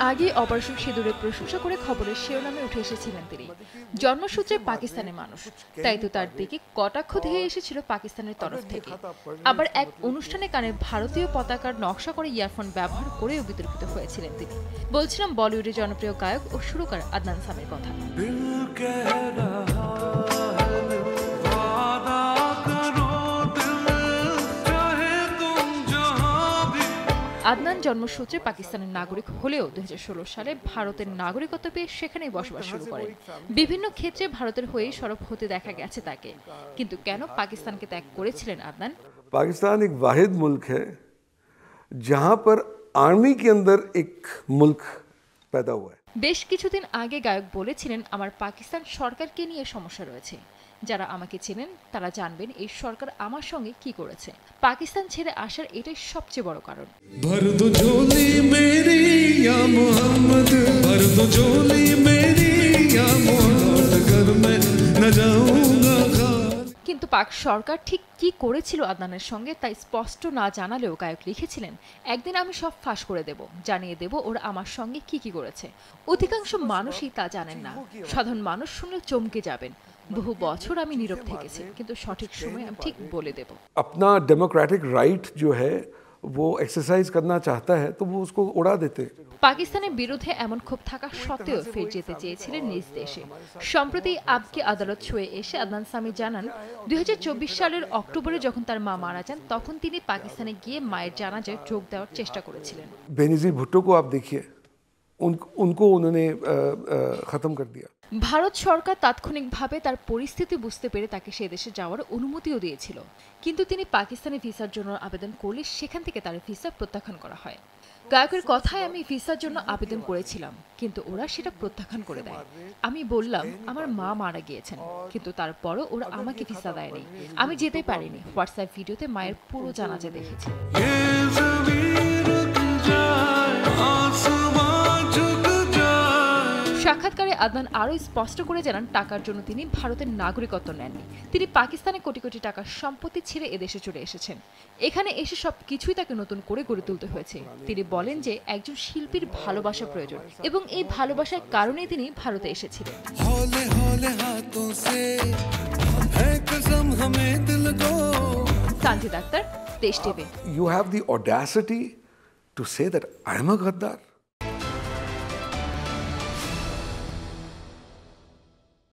আগে অপারেশন সিঁদুরের প্রশংসা করে খবরের শিরোনামে উঠে এসেছিলেন তিনি। জন্মসূত্রে পাকিস্তানের মানুষ, তাই তো তার দিকে কটাক্ষ ধেয়ে এসেছিল পাকিস্তানের তরফ থেকে। আবার এক অনুষ্ঠানে কানে ভারতীয় পতাকার নকশা করে ইয়ারফোন ব্যবহার করেও বিতর্কিত হয়েছিলেন তিনি। বলছিলাম বলিউডের জনপ্রিয় গায়ক ও সুরকার আদনান সামির কথা। আদনান জন্মসূত্রে পাকিস্তানের নাগরিক হলেও 2016 সালে ভারতের নাগরিকত্ব পেয়ে সেখানেই বসবাস শুরু করেন। বিভিন্ন ক্ষেত্রে ভারতের হয়েই সরব হতে দেখা গেছে তাকে। কিন্তু কেন পাকিস্তানকে ত্যাগ করেছিলেন আদনান? पाकिस्तान एक वाहिद मुल्क है जहां पर आर्मी के अंदर एक मुल्क पैदा हुआ है। বেশ কিছুদিন আগে গায়ক বলেছিলেন, আমার পাকিস্তান সরকারকে নিয়ে সমস্যা রয়েছে। যারা আমাকে চেনেন তারা জানবেন এই সরকার আমার সঙ্গে কি করেছে। পাকিস্তান ছেড়ে আসার এটাই সবচেয়ে বড় কারণ। কিন্তু পাক সরকার ঠিক কি করেছিল আদনানের সঙ্গে তাই স্পষ্ট না জানালেও গায়ক লিখেছিলেন, একদিন আমি সব ফাঁস করে দেব, জানিয়ে দেব ওরা আমার সঙ্গে কি কি করেছে। অধিকাংশ মানুষই তা জানেন না। সাধারণ মানুষ শুনলে চমকে যাবেন। বহু বছর আমি নীরব থেকেছি, কিন্তু সঠিক সময় আমি ঠিক বলে দেব। अपना डेमोक्रेटिक राइट जो है वो एक्सरसाइज करना चाहता है तो वो उसको उड़ा देते। পাকিস্তানের বিরুদ্ধে এমন ক্ষোভ থাকা সত্ত্বেও ফের যেতে চেয়েছিলেন নিজ দেশে। সম্প্রতি আবকি আদালত ছুঁয়ে এসে আদনান সামি জানান, 2024 সালের অক্টোবরে যখন তার মা মারা যান তখন তিনি পাকিস্তানে গিয়ে মায়ের জানাজায় যোগ দেওয়ার চেষ্টা করেছিলেন। बेनज़ीर भुट्टो को आप देखिए, उनको उन्होंने खत्म कर दिया। ভারত সরকার তাৎক্ষণিকভাবে তার পরিস্থিতি বুঝতে পেরে তাকে সে দেশে যাওয়ার অনুমতিও দিয়েছিল, কিন্তু তিনি পাকিস্তানে ভিসার জন্য আবেদন করলে সেখান থেকে তার ভিসা প্রত্যাখ্যান করা হয়। গায়কের কথায়, আমি ভিসার জন্য আবেদন করেছিলাম, কিন্তু ওরা সেটা প্রত্যাখ্যান করে দেয়। আমি বললাম আমার মা মারা গিয়েছেন, কিন্তু তারপরও ওরা আমাকে ভিসা দেয়নি, আমি যেতে পারিনি। হোয়াটসঅ্যাপ ভিডিওতে মায়ের পুরো জানাজা দেখেছি। সাক্ষাৎকারে আদনান আরও স্পষ্ট করে জানান, টাকার জন্য তিনি ভারতের নাগরিকত্ব নেননি। তিনি পাকিস্তানে কোটি কোটি টাকার সম্পত্তি ছেড়ে এদেশে চলে এসেছেন। এখানে এসে সবকিছুই তাকে নতুন করে গড়ে তুলতে হয়েছে। তিনি বলেন যে একজন শিল্পীর ভালোবাসা প্রয়োজন এবং এই ভালোবাসার কারণেই তিনি ভারতে এসেছিলেন। সানজিদ আক্তার, দেশ TV. You have the audacity to say that I am a Gaddar?